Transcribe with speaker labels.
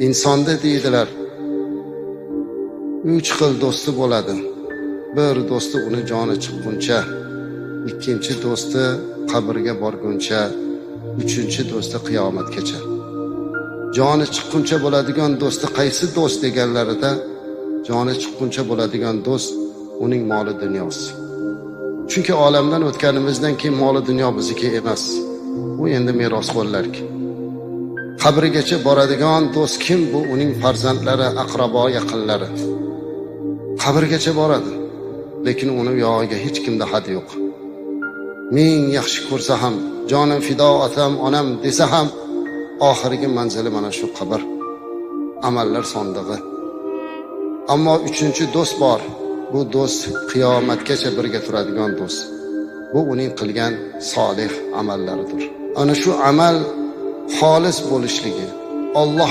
Speaker 1: insonda deydilar 3 xil do'sti bo'ladi. Bir do'sti uni joni chiqquncha, ikkinchi do'sti qabrga borguncha, uchinchi do'sti qiyomatgacha. Joni chiqquncha bo'ladigan do'sti qaysi do'st deganlarida, joni chiqquncha bo'ladigan do'st uning moli dunyosi. Chunki olamdan o'tganimizdan keyin moli dunyo bizniki emas. U endi merosxo'rlarki. Qabrigacha boradigan do'st kim? Bu uning farzandlari, aqrabo, yaqinlari. Qabrgacha boradi, lekin uni yog'iga hech kimda had yo'q. Ming yaxshi ko'rsa ham, jonim fido otam, onam desa ham, oxirgi manzili mana shu qabr, amallar sondig'i. Ammo uchinchi do'st bor. Bu do'st qiyomatgacha birga turadigan do'st. Bu uning qilgan solih amallaridir. Ana shu amal xolis bo'lishligi, Alloh